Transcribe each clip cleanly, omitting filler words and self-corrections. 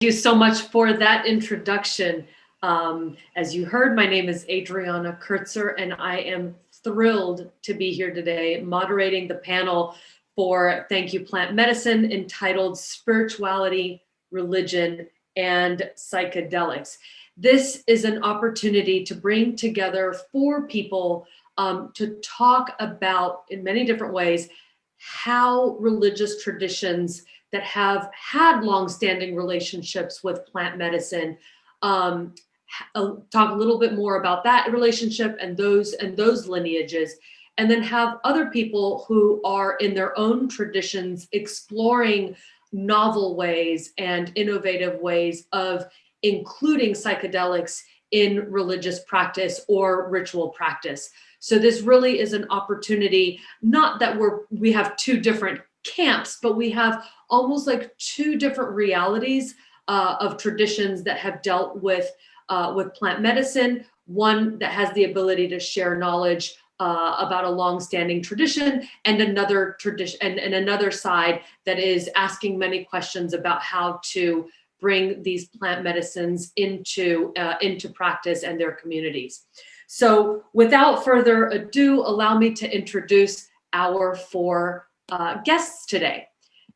You so much for that introduction. As you heard, my name is Adriana Kertzer, and I am thrilled to be here today moderating the panel for Thank You Plant Medicine entitled Spirituality, Religion, and Psychedelics. This is an opportunity to bring together four people to talk about, in many different ways, how religious traditions that have had long-standing relationships with plant medicine talk a little bit more about that relationship and those lineages, and then have other people who are in their own traditions exploring novel ways and innovative ways of including psychedelics in religious practice or ritual practice. So this really is an opportunity, not that we have two different camps, but we have almost like two different realities of traditions that have dealt with plant medicine. One that has the ability to share knowledge about a long-standing tradition, and another tradition, and another side that is asking many questions about how to bring these plant medicines into practice and their communities. So without further ado, allow me to introduce our four guests today.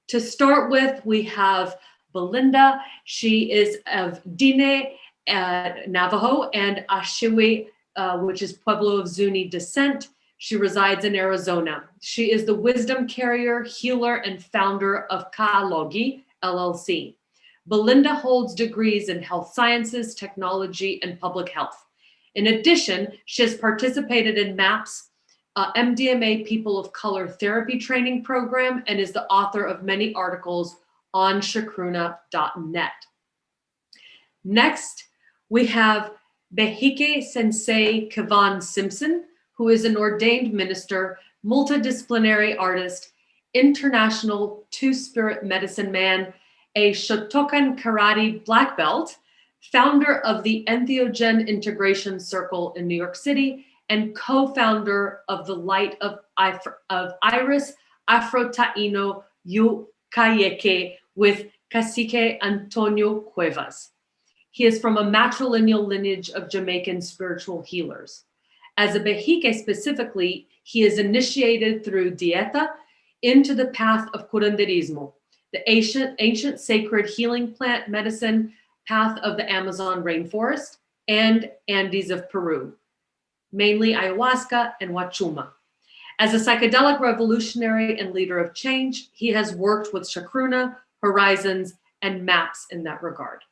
To start with, we have Belinda. She is of Diné, Navajo, and Ashiwi, which is Pueblo of Zuni descent. She resides in Arizona. She is the wisdom carrier, healer, and founder of Ka'alogi, LLC. Belinda holds degrees in health sciences, technology, and public health. In addition, she has participated in MAPS, MDMA People of Color Therapy Training Program, and is the author of many articles on chacruna.net. Next, we have Behike Sensei Kevon Simpson, who is an ordained minister, multidisciplinary artist, international two-spirit medicine man, a Shotokan karate black belt, founder of the Entheogen Integration Circle in New York City, and co-founder of the Light of Iris Afro-Taino Yukayeke with Cacique Antonio Cuevas. He is from a matrilineal lineage of Jamaican spiritual healers. As a Behike specifically, he is initiated through Dieta into the path of curanderismo, the ancient sacred healing plant medicine path of the Amazon rainforest and Andes of Peru, mainly ayahuasca and wachuma. As a psychedelic revolutionary and leader of change, he has worked with Chacruna, Horizons, and MAPS in that regard.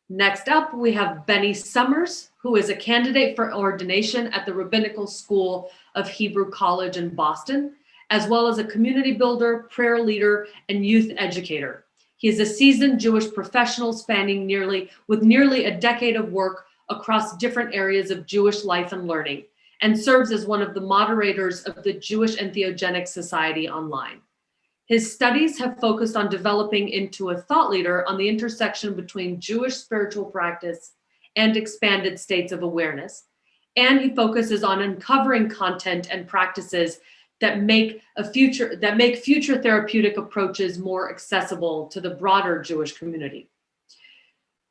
Next up, we have Beni Summers, who is a candidate for ordination at the Rabbinical School of Hebrew College in Boston, as well as a community builder, prayer leader, and youth educator. He is a seasoned Jewish professional spanning nearly a decade of work across different areas of Jewish life and learning, and serves as one of the moderators of the Jewish Entheogenic Society online. His studies have focused on developing into a thought leader on the intersection between Jewish spiritual practice and expanded states of awareness, and he focuses on uncovering content and practices that make future therapeutic approaches more accessible to the broader Jewish community.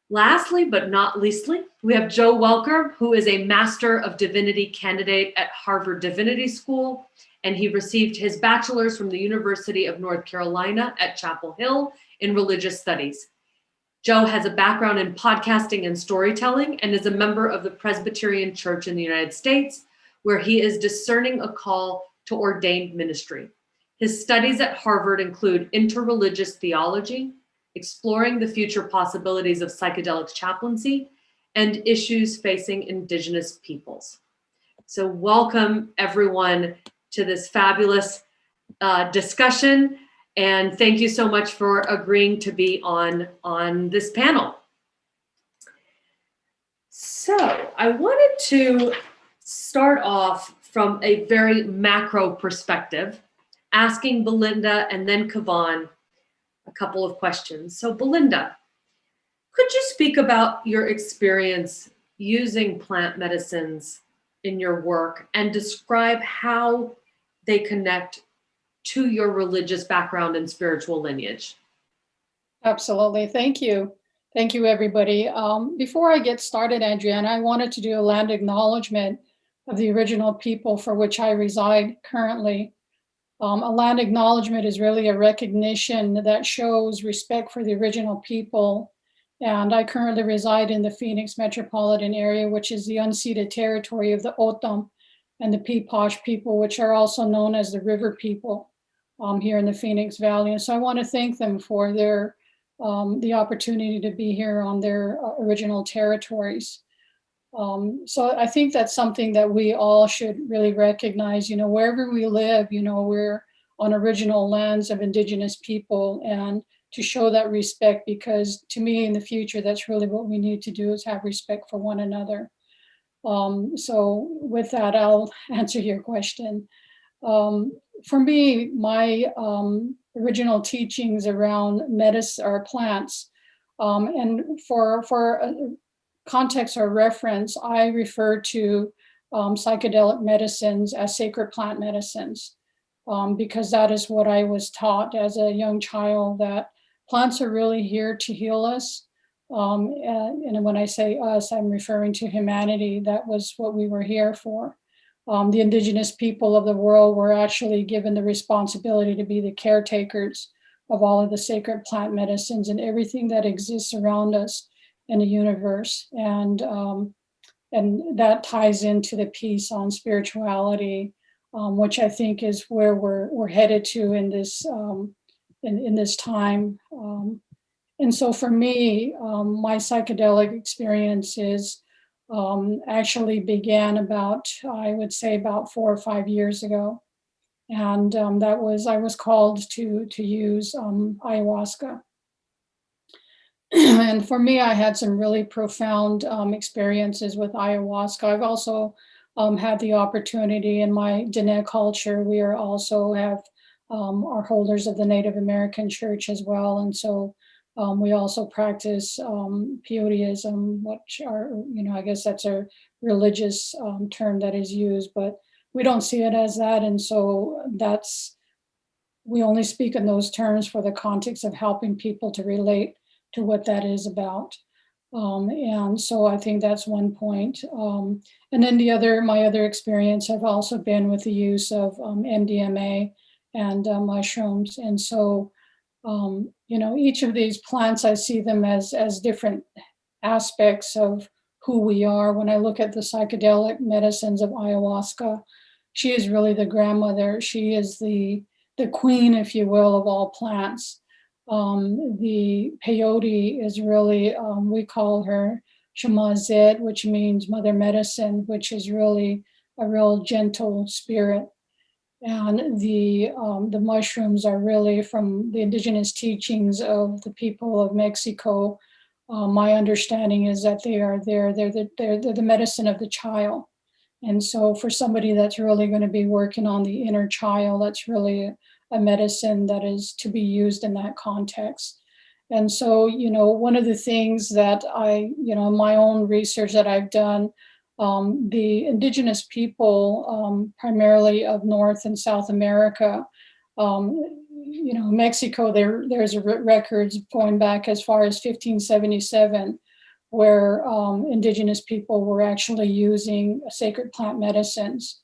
Lastly, but not leastly, we have Joe Welker, who is a Master of Divinity candidate at Harvard Divinity School, and he received his bachelor's from the University of North Carolina at Chapel Hill in religious studies. Joe has a background in podcasting and storytelling and is a member of the Presbyterian Church in the United States, where he is discerning a call to ordained ministry. His studies at Harvard include interreligious theology, exploring the future possibilities of psychedelic chaplaincy, and issues facing Indigenous peoples. So welcome everyone to this fabulous discussion, and thank you so much for agreeing to be on this panel. So I wanted to start off from a very macro perspective, asking Belinda and then Kevon a couple of questions. So Belinda, could you speak about your experience using plant medicines in your work and describe how they connect to your religious background and spiritual lineage? Absolutely. Thank you. Thank you, everybody. Before I get started, Adriana, I wanted to do a land acknowledgement of the original people for which I reside currently. A land acknowledgement is really a recognition that shows respect for the original people. And I currently reside in the Phoenix metropolitan area, which is the unceded territory of the Otham and the Peeposh people, which are also known as the river people here in the Phoenix Valley. And so I want to thank them for the opportunity to be here on their original territories. So I think that's something that we all should really recognize, wherever we live, we're on original lands of Indigenous people, and to show that respect, because to me in the future, that's really what we need to do, is have respect for one another. So with that, I'll answer your question. For me, my original teachings around medicine or plants, and for context or reference, I refer to psychedelic medicines as sacred plant medicines, because that is what I was taught as a young child, that plants are really here to heal us. And when I say us, I'm referring to humanity. That was what we were here for. The indigenous people of the world were actually given the responsibility to be the caretakers of all of the sacred plant medicines and everything that exists around us in the universe. And that ties into the piece on spirituality, which I think is where we're headed to in this in this time. And so for me, my psychedelic experiences actually began about, I would say, about 4 or 5 years ago. And I was called to use ayahuasca. And for me, I had some really profound experiences with ayahuasca. I've also had the opportunity in my Diné culture. We are also are holders of the Native American Church as well, and so we also practice peyoteism, which are, I guess that's a religious term that is used, but we don't see it as that, and so we only speak in those terms for the context of helping people to relate to what that is about. And so I think that's one point. And then my other experience have also been with the use of MDMA and mushrooms. And so, each of these plants, I see them as different aspects of who we are. When I look at the psychedelic medicines of ayahuasca, she is really the grandmother. She is the queen, if you will, of all plants. The peyote is really, we call her Shamazet, which means mother medicine, which is really a real gentle spirit. And the mushrooms are really from the indigenous teachings of the people of Mexico. My understanding is that they're the medicine of the child. And so for somebody that's really going to be working on the inner child, that's really a medicine that is to be used in that context. And so, one of the things that my own research that I've done, the indigenous people, primarily of North and South America, Mexico, there's records going back as far as 1577, where indigenous people were actually using sacred plant medicines.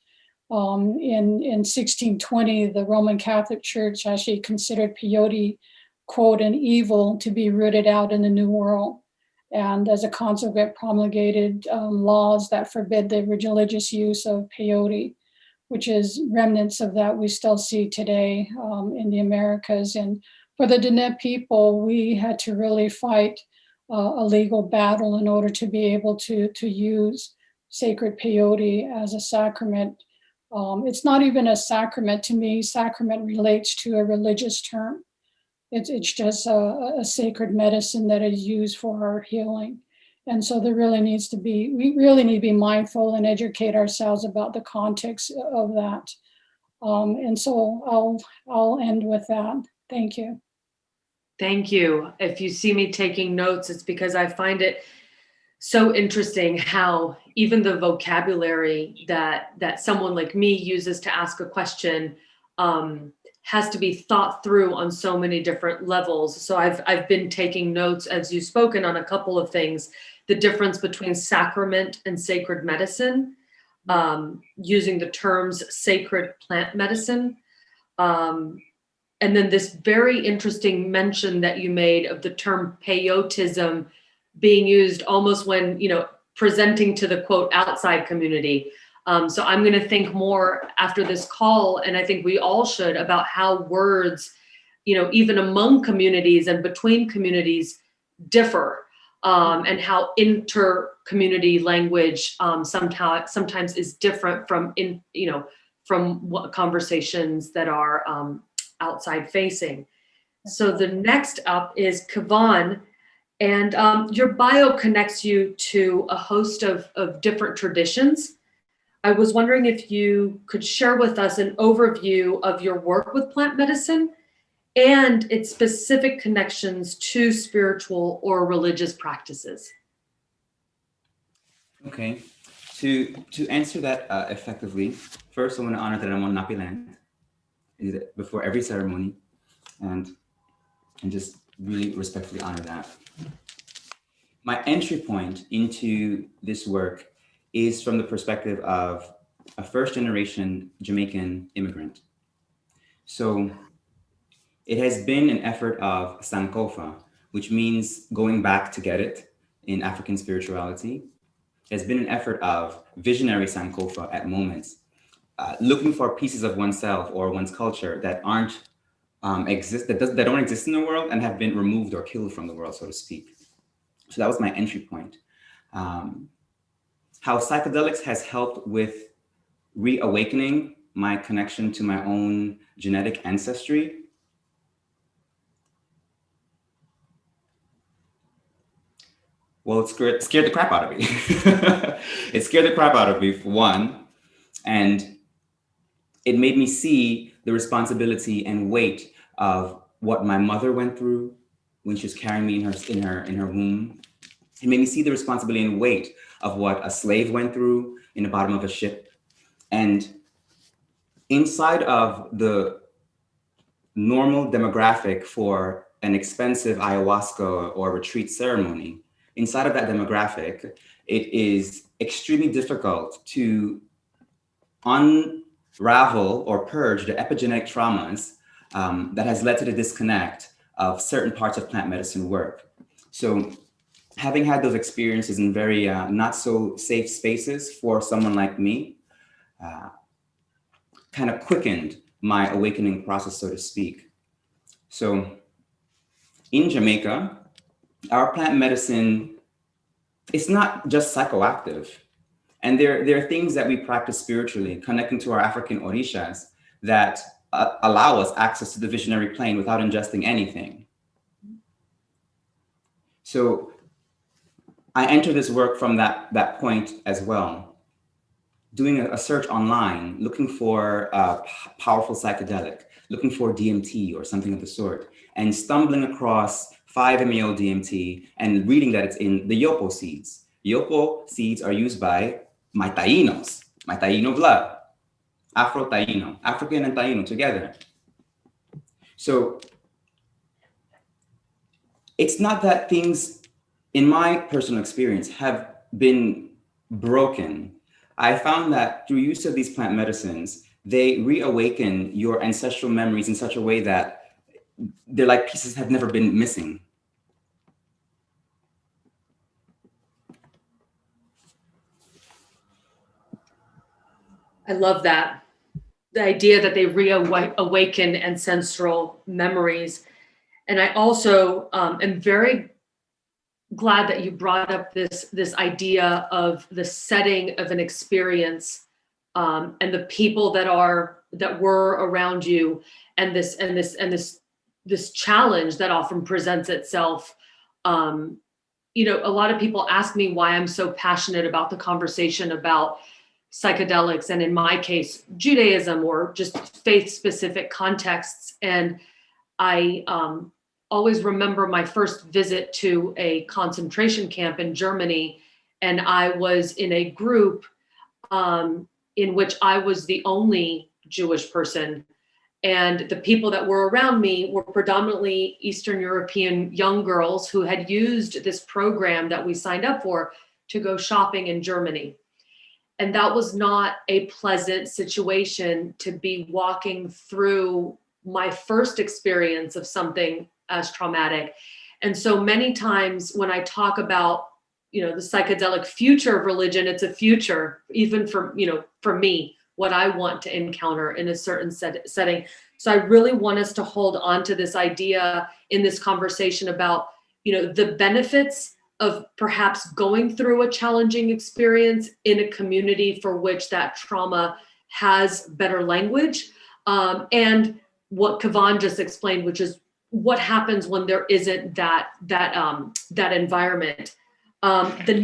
In 1620, the Roman Catholic Church actually considered peyote, quote, an evil to be rooted out in the New World. And as a consequence, promulgated laws that forbid the religious use of peyote, which is remnants of that we still see today in the Americas. And for the Diné people, we had to really fight a legal battle in order to be able to use sacred peyote as a sacrament. It's not even a sacrament to me. Sacrament relates to a religious term. It's just a sacred medicine that is used for our healing. And so we really need to be mindful and educate ourselves about the context of that. And so I'll end with that. Thank you. Thank you. If you see me taking notes, it's because I find it so interesting how even the vocabulary that someone like me uses to ask a question has to be thought through on so many different levels. So I've been taking notes as you've spoken on a couple of things, the difference between sacrament and sacred medicine, using the terms sacred plant medicine. And then this very interesting mention that you made of the term peyotism being used almost when, presenting to the quote outside community. So I'm going to think more after this call, and I think we all should, about how words, even among communities and between communities differ, and how inter-community language sometimes is different from from what conversations that are outside facing. So the next up is Kevon, and your bio connects you to a host of different traditions. I was wondering if you could share with us an overview of your work with plant medicine and its specific connections to spiritual or religious practices. Okay, to answer that effectively, first I want to honor that I'm on Napi land before every ceremony, and just really respectfully honor that. My entry point into this work is from the perspective of a first-generation Jamaican immigrant. So it has been an effort of Sankofa, which means going back to get it in African spirituality. It has been an effort of visionary Sankofa at moments, looking for pieces of oneself or one's culture that aren't that don't exist in the world and have been removed or killed from the world, so to speak. So that was my entry point. How psychedelics has helped with reawakening my connection to my own genetic ancestry. Well, it scared the crap out of me. It scared the crap out of me, for one, and it made me see the responsibility and weight of what my mother went through when she was carrying me in her womb. It made me see the responsibility and weight of what a slave went through in the bottom of a ship. And inside of the normal demographic for an expensive ayahuasca or retreat ceremony, inside of that demographic, it is extremely difficult to unravel or purge the epigenetic traumas that has led to the disconnect of certain parts of plant medicine work. So having had those experiences in very not so safe spaces for someone like me, kind of quickened my awakening process, so to speak. So in Jamaica, our plant medicine, it's not just psychoactive. And there are things that we practice spiritually, connecting to our African orishas, that allow us access to the visionary plane without ingesting anything. So I enter this work from that point as well, doing a search online, looking for a powerful psychedelic, looking for DMT or something of the sort, and stumbling across 5-MeO DMT and reading that it's in the yopo seeds. Yopo seeds are used by my Tainos, my Taino blood, Afro-Taino, African and Taino together. So it's not that things, in my personal experience, have been broken. I found that through use of these plant medicines, they reawaken your ancestral memories in such a way that they're like pieces have never been missing. I love that. The idea that they reawaken ancestral memories. And I also am very glad that you brought up this idea of the setting of an experience, and the people that were around you, and this challenge that often presents itself. A lot of people ask me why I'm so passionate about the conversation about psychedelics, and in my case, Judaism, or just faith-specific contexts. And I always remember my first visit to a concentration camp in Germany, and I was in a group in which I was the only Jewish person. And the people that were around me were predominantly Eastern European young girls who had used this program that we signed up for to go shopping in Germany. And that was not a pleasant situation to be walking through my first experience of something as traumatic. And so many times when I talk about, the psychedelic future of religion, it's a future, even for me, what I want to encounter in a certain setting. So I really want us to hold on to this idea in this conversation about, the benefits of perhaps going through a challenging experience in a community for which that trauma has better language. And what Kevon just explained, which is what happens when there isn't that environment. The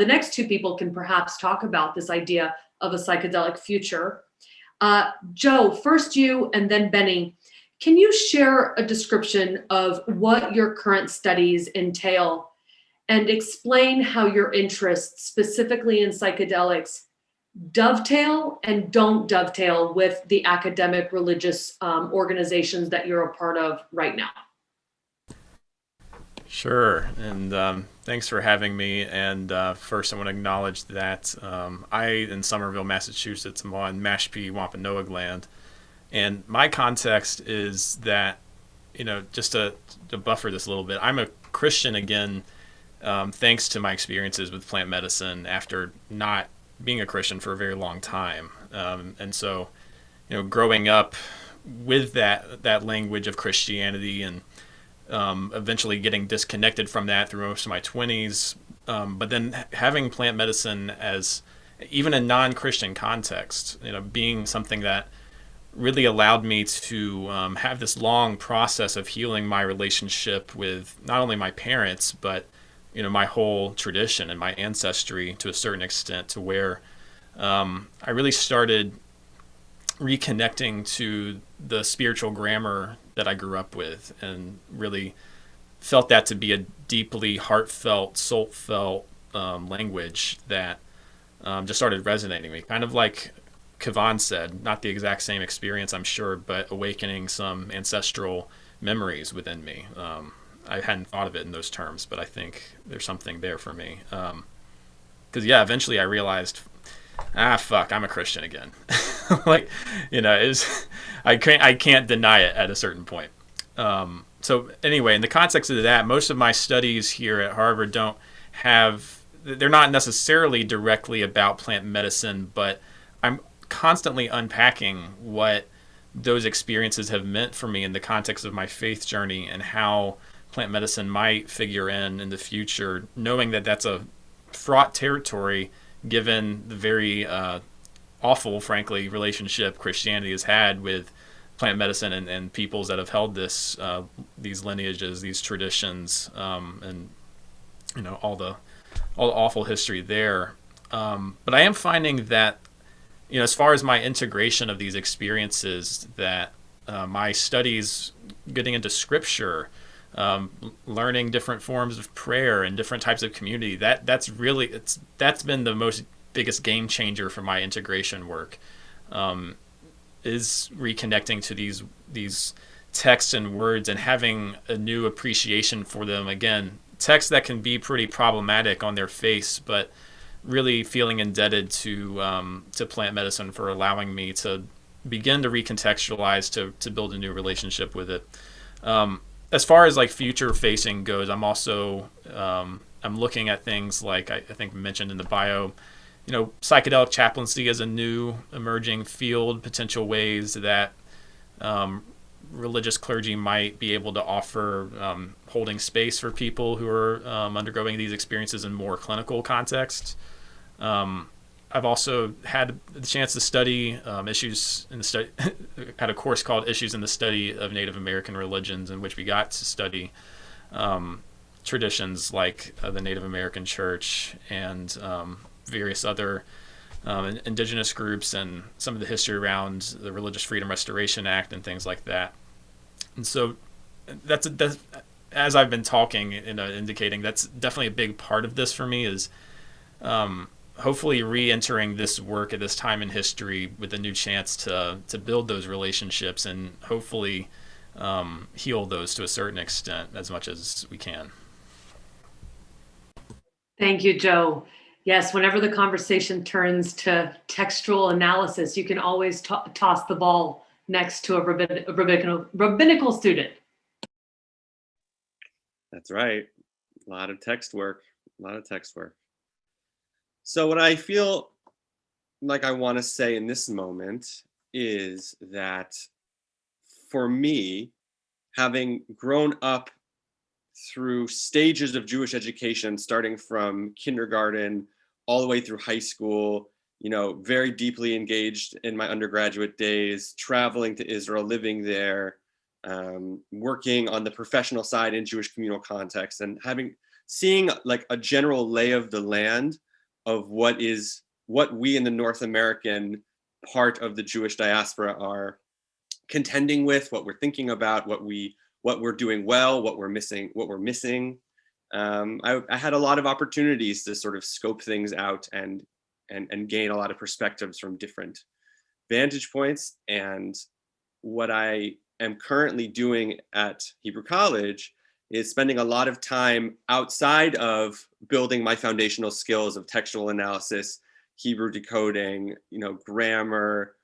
next two people can perhaps talk about this idea of a psychedelic future. Joe, first you and then Beni. Can you share a description of what your current studies entail and explain how your interests, specifically in psychedelics, dovetail and don't dovetail with the academic religious organizations that you're a part of right now? Sure, and thanks for having me. And first, I want to acknowledge that I, in Somerville, Massachusetts, am on Mashpee Wampanoag land, and my context is that, just to buffer this a little bit, I'm a Christian again, thanks to my experiences with plant medicine after not being a Christian for a very long time, and so, growing up with that language of Christianity and eventually getting disconnected from that through most of my 20s, but then having plant medicine as even a non-Christian context, being something that really allowed me to have this long process of healing my relationship with not only my parents, but my whole tradition and my ancestry to a certain extent, to where I really started reconnecting to the spiritual grammar that I grew up with, and really felt that to be a deeply heartfelt, soul-felt language that just started resonating with me. Kind of like Kevon said, not the exact same experience, I'm sure, but awakening some ancestral memories within me. I hadn't thought of it in those terms, but I think there's something there for me. Because eventually I realized, fuck, I'm a Christian again. I can't deny it at a certain point. So anyway, in the context of that, most of my studies here at Harvard they're not necessarily directly about plant medicine, but I'm constantly unpacking what those experiences have meant for me in the context of my faith journey, and how plant medicine might figure in the future, knowing that that's a fraught territory given the very awful, frankly, relationship Christianity has had with plant medicine and peoples that have held these lineages, these traditions, and all the awful history there. But I am finding that, as far as my integration of these experiences, that my studies, getting into scripture, learning different forms of prayer and different types of community, that's been the biggest game changer for my integration work, is reconnecting to these texts and words and having a new appreciation for them. Again, texts that can be pretty problematic on their face, but really feeling indebted to plant medicine for allowing me to begin to recontextualize, to build a new relationship with it. As far as like future facing goes, I'm also I'm looking at things like I think mentioned in the bio, psychedelic chaplaincy is a new emerging field, potential ways that religious clergy might be able to offer holding space for people who are undergoing these experiences in more clinical contexts. I've also had the chance to study issues in the study, had a course called Issues in the Study of Native American Religions, in which we got to study traditions like the Native American Church and various other indigenous groups, and some of the history around the Religious Freedom Restoration Act and things like that. And so that's as I've been talking, indicating that's definitely a big part of this for me, is hopefully re-entering this work at this time in history with a new chance to build those relationships and hopefully heal those to a certain extent as much as we can. Thank you, Joe. Yes, whenever the conversation turns to textual analysis, you can always toss the ball next to a rabbinical student. That's right. A lot of text work. So what I feel like I want to say in this moment is that for me, having grown up through stages of Jewish education, starting from kindergarten all the way through high school, very deeply engaged in my undergraduate days, traveling to Israel, living there, working on the professional side in Jewish communal context, and seeing like a general lay of the land of what we in the North American part of the Jewish diaspora are contending with, what we're thinking about, what we're doing well, what we're missing. I had a lot of opportunities to sort of scope things out and gain a lot of perspectives from different vantage points. And what I am currently doing at Hebrew College is spending a lot of time outside of building my foundational skills of textual analysis, Hebrew decoding, grammar,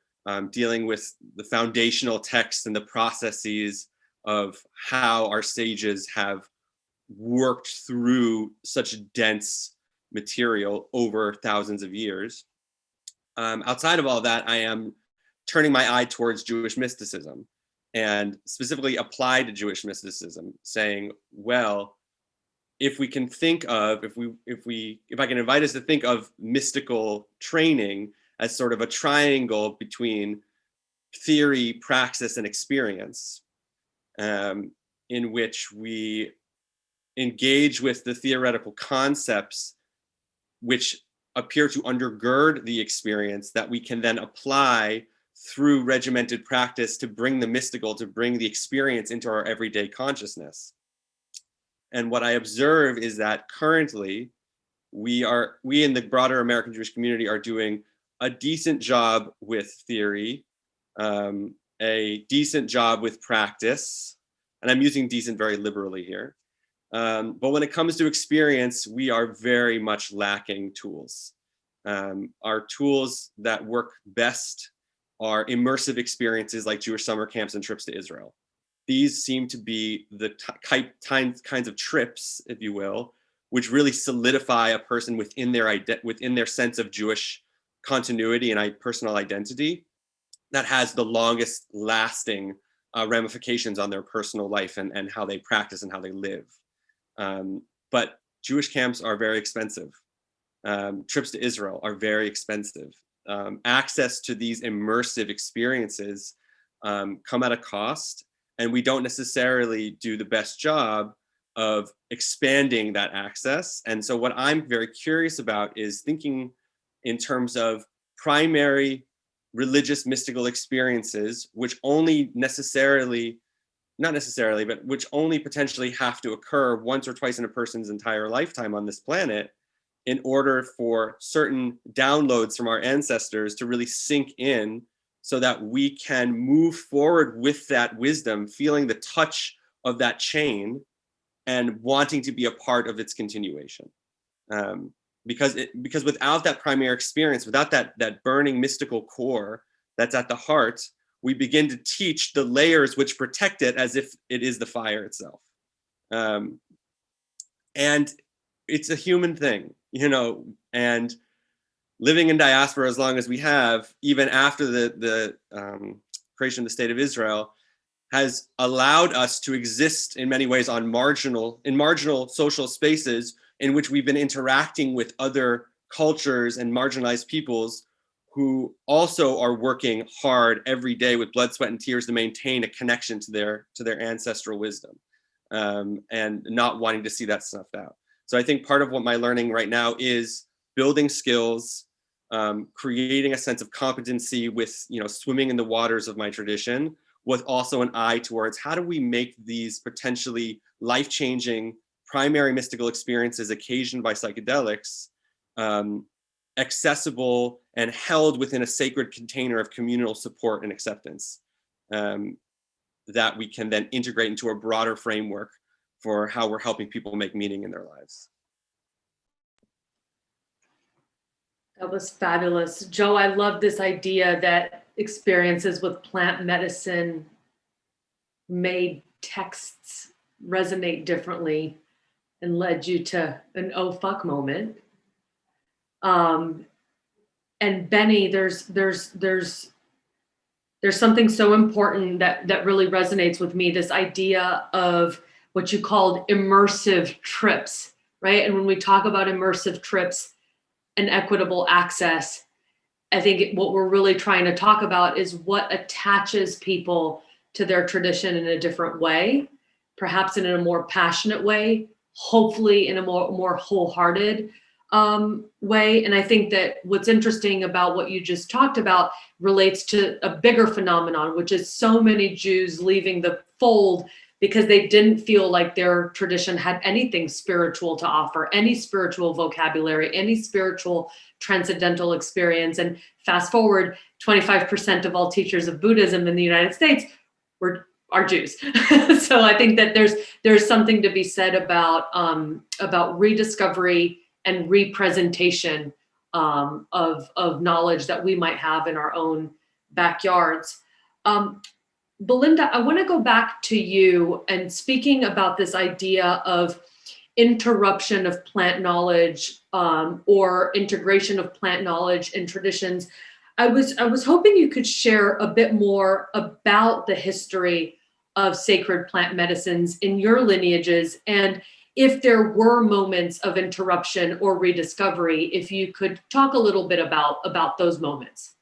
dealing with the foundational text and the processes of how our sages have worked through such dense material over thousands of years. Outside of all that, I am turning my eye towards Jewish mysticism, and specifically applied to Jewish mysticism, saying, well, if we can think of, if I can invite us to think of mystical training as sort of a triangle between theory, praxis, and experience, in which we engage with the theoretical concepts which appear to undergird the experience that we can then apply through regimented practice to bring the mystical, to bring the experience into our everyday consciousness. And what I observe is that currently we in the broader American Jewish community are doing a decent job with theory, a decent job with practice, and I'm using decent very liberally here. But when it comes to experience, we are very much lacking tools. Our tools that work best are immersive experiences like Jewish summer camps and trips to Israel. These seem to be the kinds of trips, if you will, which really solidify a person within their sense of Jewish continuity and personal identity that has the longest lasting ramifications on their personal life and how they practice and how they live. But Jewish camps are very expensive. Trips to Israel are very expensive. Access to these immersive experiences come at a cost, and we don't necessarily do the best job of expanding that access. And so what I'm very curious about is thinking in terms of primary religious mystical experiences, which only which only potentially have to occur once or twice in a person's entire lifetime on this planet in order for certain downloads from our ancestors to really sink in so that we can move forward with that wisdom, feeling the touch of that chain and wanting to be a part of its continuation. Because without that primary experience, without that burning mystical core that's at the heart, we begin to teach the layers which protect it as if it is the fire itself. And it's a human thing, and living in diaspora as long as we have, even after the creation of the state of Israel, has allowed us to exist in many ways in marginal social spaces in which we've been interacting with other cultures and marginalized peoples who also are working hard every day with blood, sweat, and tears to maintain a connection to their ancestral wisdom, and not wanting to see that snuffed out. So I think part of what my learning right now is building skills, creating a sense of competency with, swimming in the waters of my tradition, with also an eye towards how do we make these potentially life-changing primary mystical experiences occasioned by psychedelics accessible and held within a sacred container of communal support and acceptance, that we can then integrate into a broader framework for how we're helping people make meaning in their lives. That was fabulous. Joe, I love this idea that experiences with plant medicine made texts resonate differently and led you to an oh fuck moment. And Beni, there's something so important that really resonates with me, this idea of what you called immersive trips, right? And when we talk about immersive trips and equitable access, I think what we're really trying to talk about is what attaches people to their tradition in a different way, perhaps in a more passionate way, hopefully in a more wholehearted way. And I think that what's interesting about what you just talked about relates to a bigger phenomenon, which is so many Jews leaving the fold because they didn't feel like their tradition had anything spiritual to offer, any spiritual vocabulary, any spiritual transcendental experience. And fast forward, 25% of all teachers of Buddhism in the United States are Jews. So I think that there's something to be said about rediscovery and representation of knowledge that we might have in our own backyards. Belinda, I want to go back to you and speaking about this idea of interruption of plant knowledge or integration of plant knowledge in traditions. I was hoping you could share a bit more about the history of sacred plant medicines in your lineages, and if there were moments of interruption or rediscovery, if you could talk a little bit about those moments.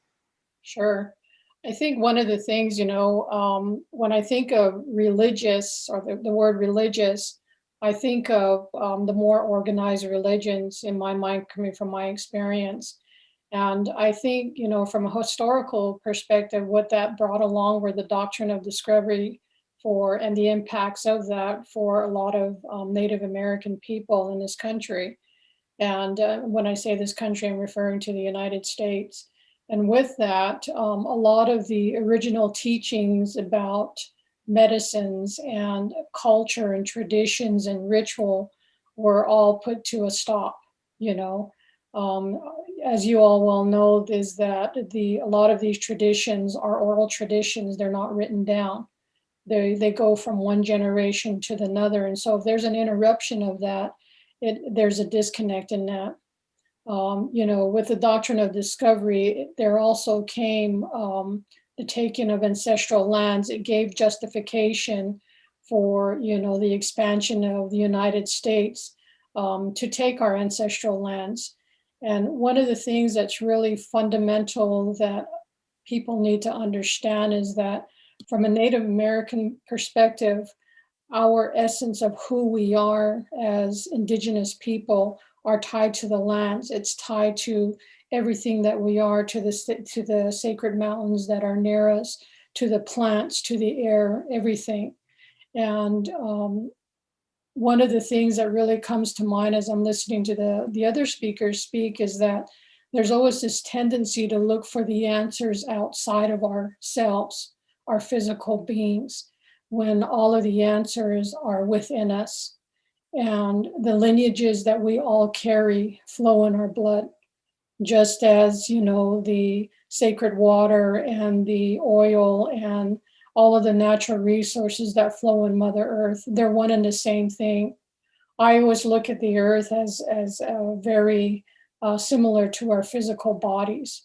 Sure. I think one of the things, when I think of religious or the word religious, I think of the more organized religions in my mind coming from my experience. And I think, from a historical perspective, what that brought along were the doctrine of discovery and the impacts of that for a lot of Native American people in this country. And when I say this country, I'm referring to the United States. And with that, a lot of the original teachings about medicines and culture and traditions and ritual were all put to a stop, As you all well know, is that a lot of these traditions are oral traditions. They're not written down. They go from one generation to another. And so if there's an interruption of that, there's a disconnect in that. With the doctrine of discovery, there also came the taking of ancestral lands. It gave justification for, the expansion of the United States to take our ancestral lands. And one of the things that's really fundamental that people need to understand is that from a Native American perspective, our essence of who we are as Indigenous people are tied to the lands. It's tied to everything that we are, to the sacred mountains that are near us, to the plants, to the air, everything. And one of the things that really comes to mind as I'm listening to the other speakers speak is that there's always this tendency to look for the answers outside of ourselves, our physical beings, when all of the answers are within us. And the lineages that we all carry flow in our blood, just as, the sacred water and the oil and all of the natural resources that flow in Mother Earth, they're one and the same thing. I always look at the earth as very similar to our physical bodies.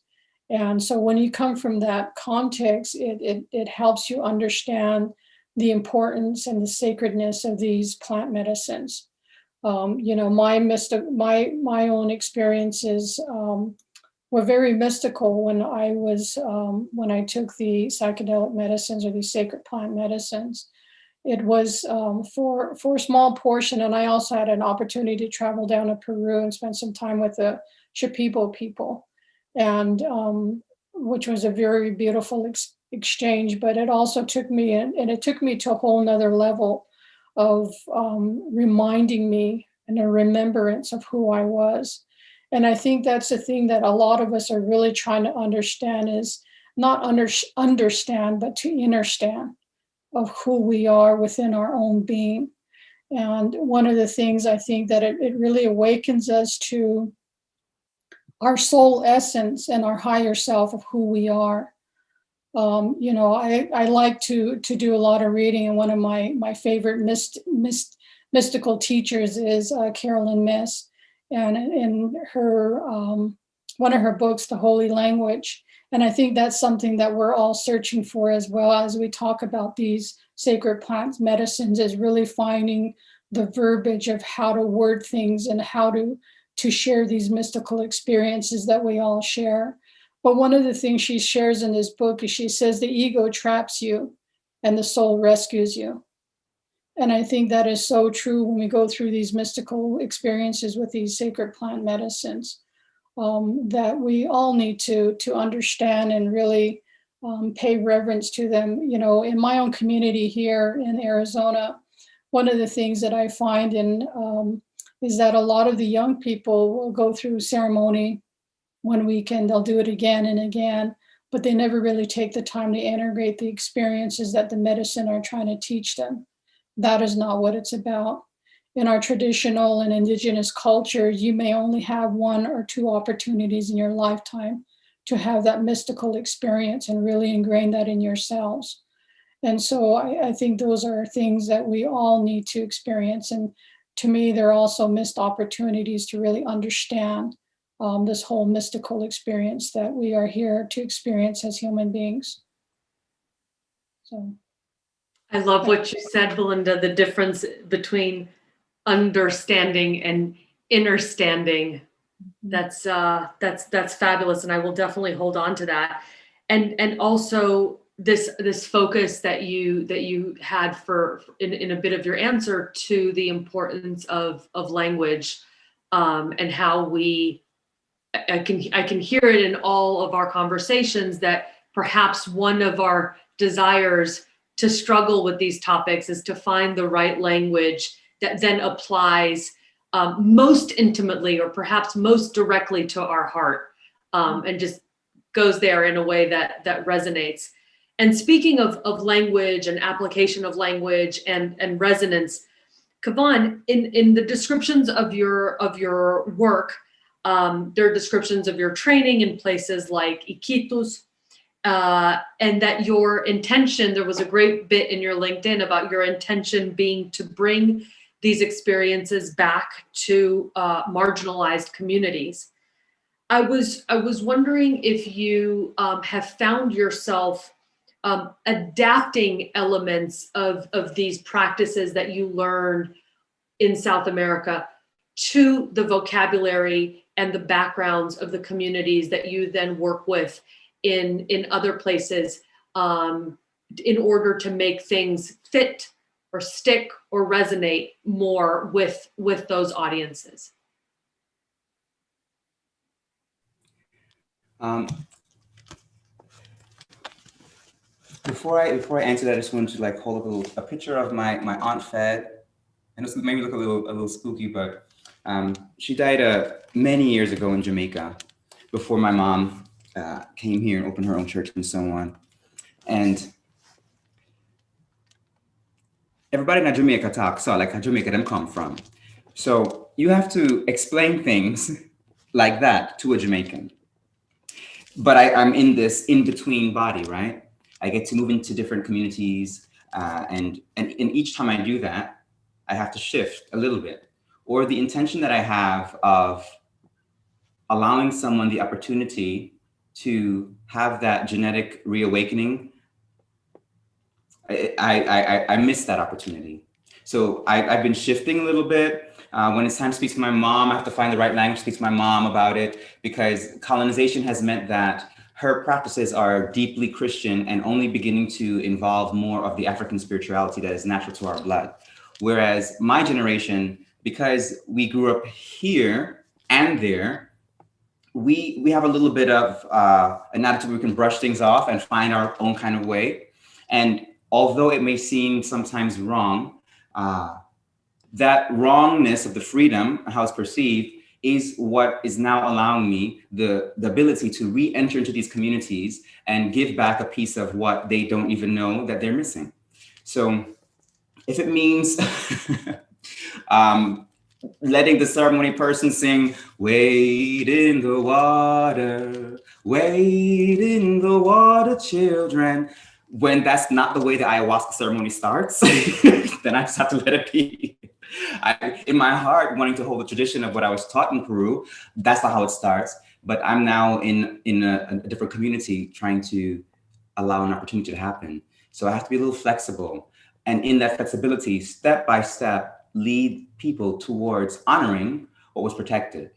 And so when you come from that context, it helps you understand the importance and the sacredness of these plant medicines. My own experiences were very mystical when I took the psychedelic medicines or these sacred plant medicines. It was for a small portion, and I also had an opportunity to travel down to Peru and spend some time with the Shipibo people, and which was a very beautiful exchange. But it also took me to a whole nother level of reminding me and a remembrance of who I was. And I think that's the thing that a lot of us are really trying to understand, is not understand, but to understand of who we are within our own being. And one of the things I think that it really awakens us to our soul essence and our higher self of who we are. I like to do a lot of reading, and one of my favorite mystical teachers is Carolyn Myss, and in her one of her books, The Holy Language. And I think that's something that we're all searching for as well as we talk about these sacred plants medicines, is really finding the verbiage of how to word things and how to share these mystical experiences that we all share. But one of the things she shares in this book is she says the ego traps you and the soul rescues you. And I think that is so true when we go through these mystical experiences with these sacred plant medicines, that we all need to understand and really pay reverence to them. In my own community here in Arizona, one of the things that I find is that a lot of the young people will go through ceremony one weekend, they'll do it again and again, but they never really take the time to integrate the experiences that the medicine are trying to teach them. That is not what it's about. In our traditional and indigenous cultures, you may only have one or two opportunities in your lifetime to have that mystical experience and really ingrain that in yourselves. And so I think those are things that we all need to experience. And to me, they're also missed opportunities to really understand this whole mystical experience that we are here to experience as human beings. So, I love what you said, Belinda, the difference between understanding and understanding. That's fabulous, and I will definitely hold on to that. And also this focus that you had in a bit of your answer to the importance of language, and how I can hear it in all of our conversations that perhaps one of our desires to struggle with these topics is to find the right language that then applies most intimately or perhaps most directly to our heart, and just goes there in a way that resonates. And speaking of language and application of language and resonance, Kevon, in the descriptions of your work, there are descriptions of your training in places like Iquitos, and that your intention, there was a great bit in your LinkedIn about your intention being to bring these experiences back to marginalized communities. I was wondering if you have found yourself adapting elements of these practices that you learned in South America to the vocabulary and the backgrounds of the communities that you then work with in other places, in order to make things fit or stick or resonate more with those audiences. Before I answer that, I just wanted to hold up a picture of my Aunt Fed, and this maybe look a little spooky, but she died many years ago in Jamaica, before my mom came here and opened her own church and so on. And everybody in Jamaica talks so like how Jamaica them come from. So you have to explain things like that to a Jamaican. But I'm in this in-between body, right? I get to move into different communities, and each time I do that, I have to shift a little bit. Or the intention that I have of allowing someone the opportunity to have that genetic reawakening, I miss that opportunity. So I've been shifting a little bit. When it's time to speak to my mom, I have to find the right language to speak to my mom about it, because colonization has meant that her practices are deeply Christian and only beginning to involve more of the African spirituality that is natural to our blood. Whereas my generation, because we grew up here and there, we have a little bit of an attitude where we can brush things off and find our own kind of way. And although it may seem sometimes wrong, that wrongness of the freedom, how it's perceived, is what is now allowing me the ability to re-enter into these communities and give back a piece of what they don't even know that they're missing. So if it means letting the ceremony person sing, wade in the water, children, when that's not the way the ayahuasca ceremony starts, then I just have to let it be. In my heart, wanting to hold the tradition of what I was taught in Peru, that's not how it starts. But I'm now in a different community trying to allow an opportunity to happen. So I have to be a little flexible. And in that flexibility, step by step, lead people towards honoring what was protected.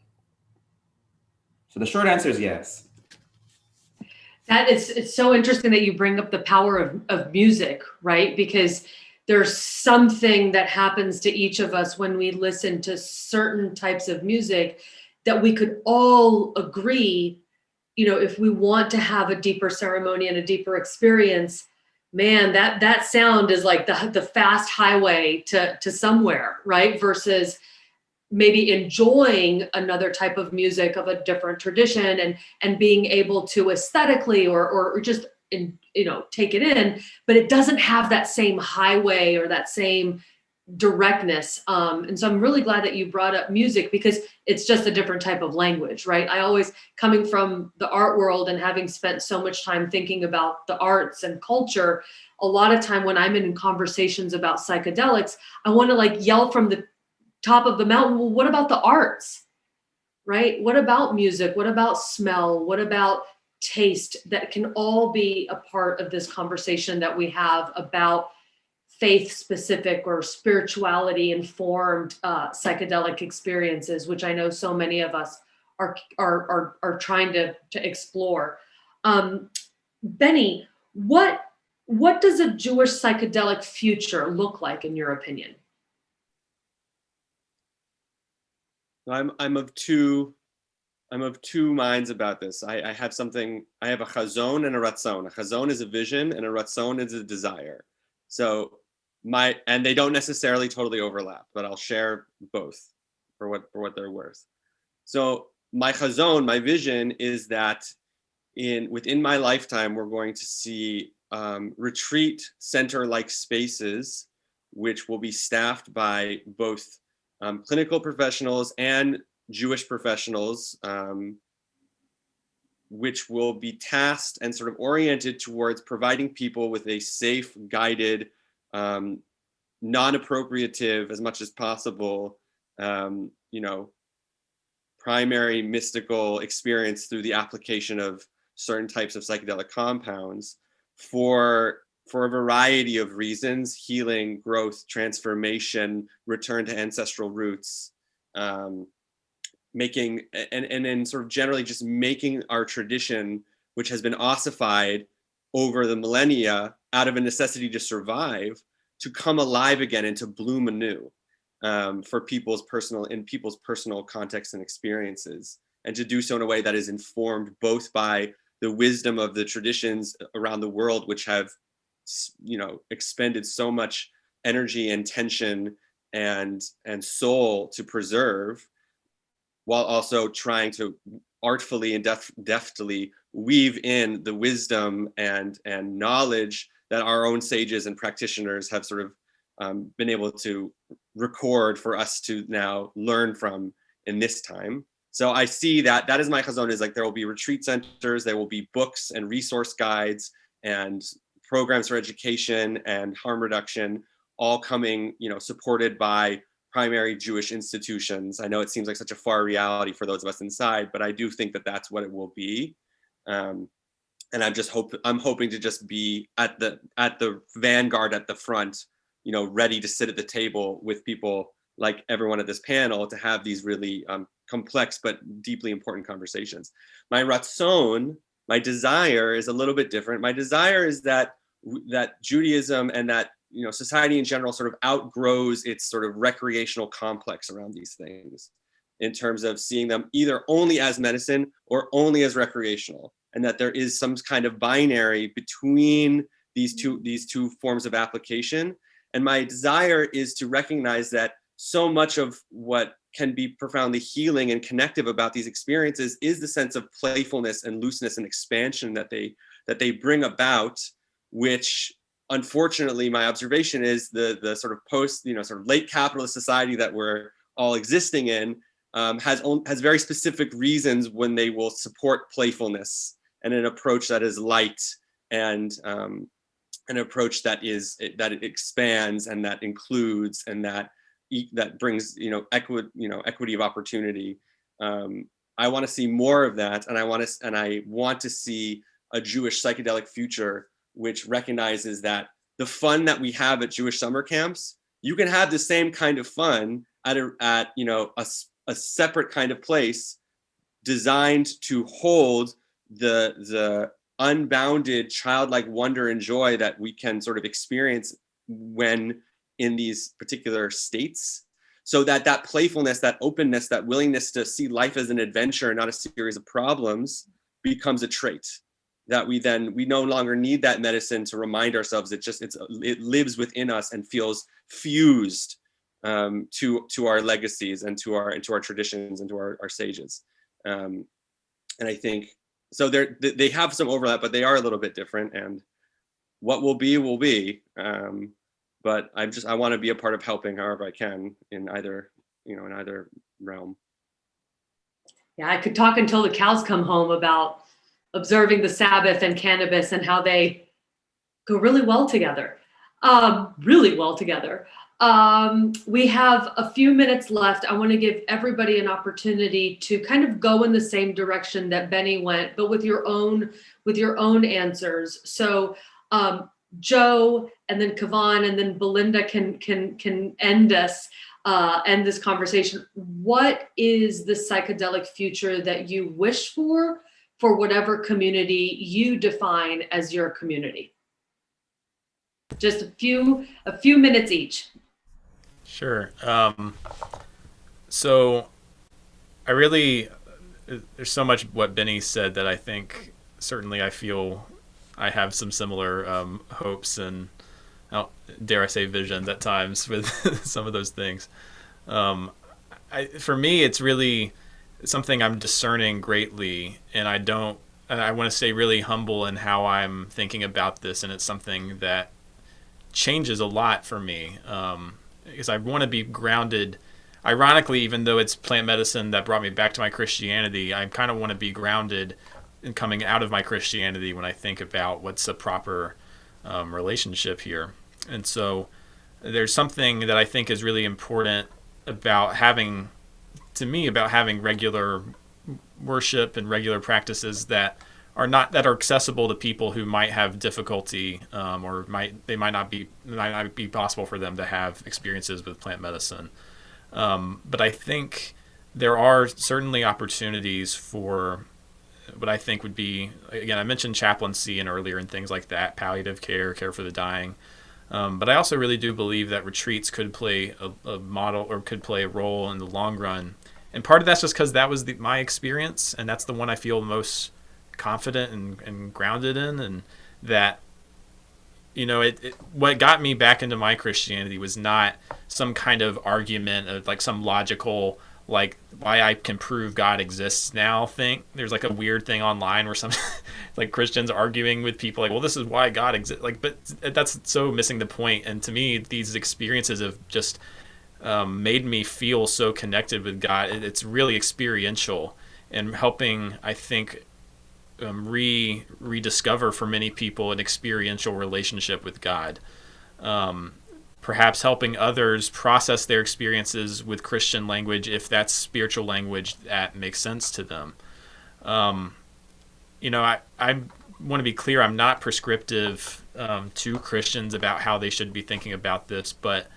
So the short answer is yes. It's so interesting that you bring up the power of music, right? Because there's something that happens to each of us when we listen to certain types of music that we could all agree, if we want to have a deeper ceremony and a deeper experience, man, that sound is like the fast highway to somewhere, right? Versus maybe enjoying another type of music of a different tradition and being able to aesthetically or just take it in, but it doesn't have that same highway or that same directness. And so I'm really glad that you brought up music, because it's just a different type of language, right? I always, coming from the art world and having spent so much time thinking about the arts and culture, a lot of time when I'm in conversations about psychedelics, I want to yell from the top of the mountain, well, what about the arts, right? What about music? What about smell? What about taste? That can all be a part of this conversation that we have about faith-specific or spirituality-informed psychedelic experiences, which I know so many of us are trying to explore. Beni, what does a Jewish psychedelic future look like in your opinion? I'm of two minds about this. I have a chazon and a ratzon. A chazon is a vision and a ratzon is a desire. So and they don't necessarily totally overlap, but I'll share both for what they're worth. So my chazon, my vision, is that within my lifetime, we're going to see retreat center-like spaces, which will be staffed by both clinical professionals and Jewish professionals, which will be tasked and sort of oriented towards providing people with a safe, guided, non-appropriative as much as possible, primary mystical experience through the application of certain types of psychedelic compounds for a variety of reasons: healing, growth, transformation, return to ancestral roots, making, and then sort of generally just making our tradition, which has been ossified over the millennia out of a necessity to survive, to come alive again and to bloom anew for people's personal contexts and experiences, and to do so in a way that is informed both by the wisdom of the traditions around the world, which have expended so much energy and tension and soul to preserve, while also trying to artfully and deftly weave in the wisdom and knowledge that our own sages and practitioners have sort of been able to record for us to now learn from in this time. So I see that is my chazon, is there will be retreat centers, there will be books and resource guides and programs for education and harm reduction, all coming, supported by primary Jewish institutions. I know it seems like such a far reality for those of us inside, but I do think that that's what it will be. And I'm hoping to just be at the vanguard, at the front, ready to sit at the table with people like everyone at this panel to have these really complex but deeply important conversations. My ratzon, my desire, is a little bit different. My desire is that Judaism and that society in general sort of outgrows its sort of recreational complex around these things, in terms of seeing them either only as medicine or only as recreational, and that there is some kind of binary between these two forms of application. And my desire is to recognize that so much of what can be profoundly healing and connective about these experiences is the sense of playfulness and looseness and expansion that they bring about, which unfortunately my observation is the sort of post, sort of late capitalist society that we're all existing in has very specific reasons when they will support playfulness and an approach that is light and an approach that it expands and that includes and that brings equity of opportunity. I want to see more of that, and I want to see a Jewish psychedelic future which recognizes that the fun that we have at Jewish summer camps, you can have the same kind of fun at a separate kind of place designed to hold the unbounded childlike wonder and joy that we can sort of experience when in these particular states, so that playfulness, that openness, that willingness to see life as an adventure and not a series of problems becomes a trait that we no longer need that medicine to remind ourselves. It lives within us and feels fused to our legacies and to our traditions and to our sages. And I think so they have some overlap, but they are a little bit different, and what will be will be. But I want to be a part of helping however I can in either realm. Yeah, I could talk until the cows come home about observing the Sabbath and cannabis and how they go really well together. Really well together. We have a few minutes left. I want to give everybody an opportunity to kind of go in the same direction that Beni went, but with your own answers. So Joe, and then Kevon, and then Belinda can end this conversation. What is the psychedelic future that you wish for whatever community you define as your community? Just a few minutes each. Sure. So there's so much what Beni said that I think certainly I feel I have some similar hopes and, dare I say, visions at times with some of those things. For me, it's really something I'm discerning greatly, and I want to stay really humble in how I'm thinking about this, and it's something that changes a lot for me, because I want to be grounded. Ironically, even though it's plant medicine that brought me back to my Christianity, I kind of want to be grounded in coming out of my Christianity when I think about what's a proper relationship here. And so there's something that I think is really important about having regular worship and regular practices that are accessible to people who might have difficulty, or might not be possible for them to have experiences with plant medicine. But I think there are certainly opportunities for what I think would be, again, I mentioned chaplaincy earlier and things like that, palliative care for the dying. But I also really do believe that retreats could play a model, or could play a role in the long run. And part of that's just because that was my experience, and that's the one I feel most confident and grounded in. And that, what got me back into my Christianity was not some kind of argument of like some logical, like, why I can prove God exists now thing. There's like a weird thing online where some like Christians arguing with people like, well, this is why God exists. Like, but that's so missing the point. And to me, these experiences have just made me feel so connected with God. It's really experiential, and helping, I think, rediscover for many people an experiential relationship with God. Perhaps helping others process their experiences with Christian language, if that's spiritual language that makes sense to them. I want to be clear, I'm not prescriptive to Christians about how they should be thinking about this, but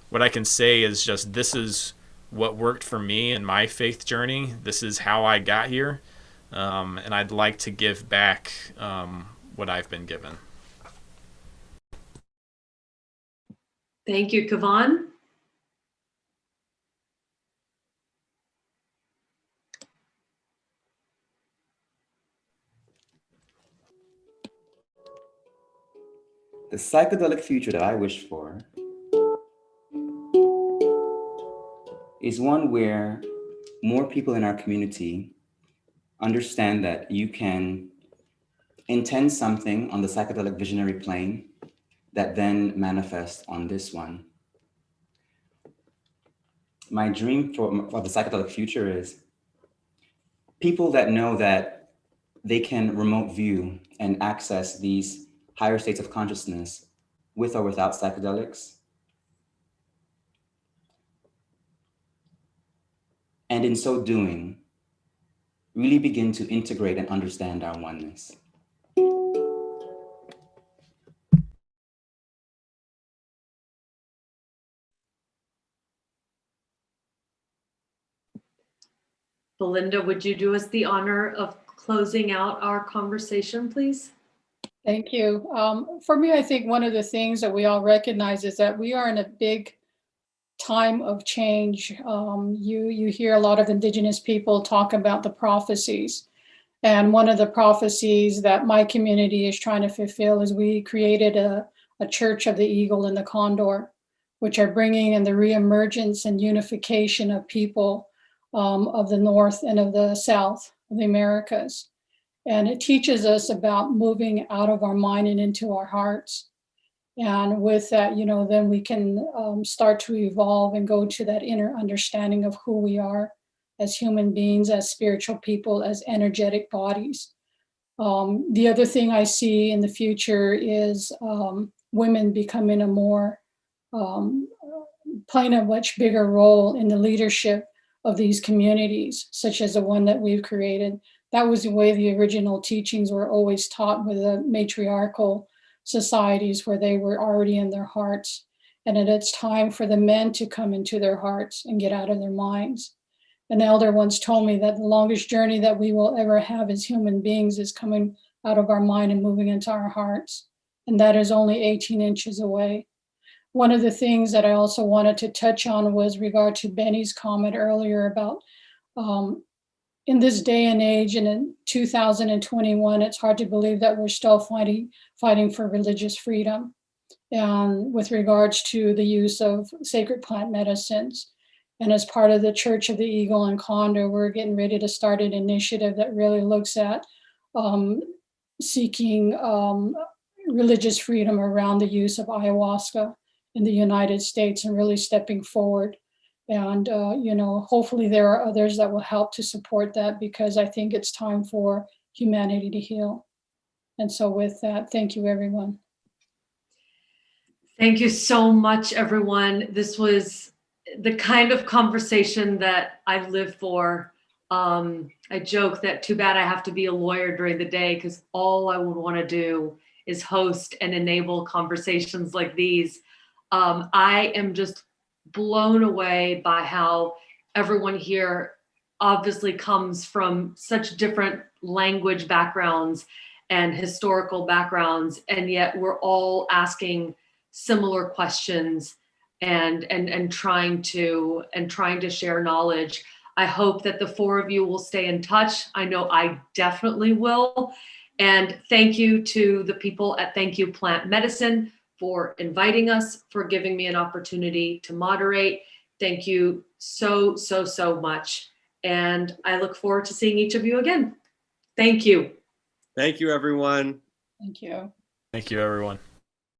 what I can say is just, this is what worked for me in my faith journey. This is how I got here, and I'd like to give back what I've been given. Thank you, Kevon. The psychedelic future that I wish for is one where more people in our community understand that you can intend something on the psychedelic visionary plane that then manifests on this one. My dream for the psychedelic future is people that know that they can remote view and access these higher states of consciousness with or without psychedelics. And in so doing, really begin to integrate and understand our oneness. Belinda, would you do us the honor of closing out our conversation, please? Thank you. For me, I think one of the things that we all recognize is that we are in a big time of change. You hear a lot of Indigenous people talk about the prophecies. And one of the prophecies that my community is trying to fulfill is we created a Church of the Eagle and the Condor, which are bringing in the reemergence and unification of people of the North and of the South of the Americas. And it teaches us about moving out of our mind and into our hearts. And with that, then we can start to evolve and go to that inner understanding of who we are as human beings, as spiritual people, as energetic bodies. The other thing I see in the future is women becoming playing a much bigger role in the leadership of these communities, such as the one that we've created. That was the way the original teachings were always taught, with the matriarchal societies where they were already in their hearts. And that it's time for the men to come into their hearts and get out of their minds. An elder once told me that the longest journey that we will ever have as human beings is coming out of our mind and moving into our hearts. And that is only 18 inches away. One of the things that I also wanted to touch on was regard to Beni's comment earlier about in this day and age, and in 2021, it's hard to believe that we're still fighting for religious freedom. And with regards to the use of sacred plant medicines. And as part of the Church of the Eagle and Condor, we're getting ready to start an initiative that really looks at seeking religious freedom around the use of ayahuasca in the United States and really stepping forward. And, hopefully there are others that will help to support that, because I think it's time for humanity to heal. And so with that, thank you, everyone. Thank you so much, everyone. This was the kind of conversation that I live for. I joke that too bad I have to be a lawyer during the day, because all I would want to do is host and enable conversations like these. I am just blown away by how everyone here obviously comes from such different language backgrounds and historical backgrounds, and yet we're all asking similar questions and trying to share knowledge. I hope that the four of you will stay in touch. I know I definitely will. And thank you to the people at Thank You Plant Medicine for inviting us, for giving me an opportunity to moderate. Thank you so much. And I look forward to seeing each of you again. Thank you. Thank you, everyone. Thank you. Thank you, everyone.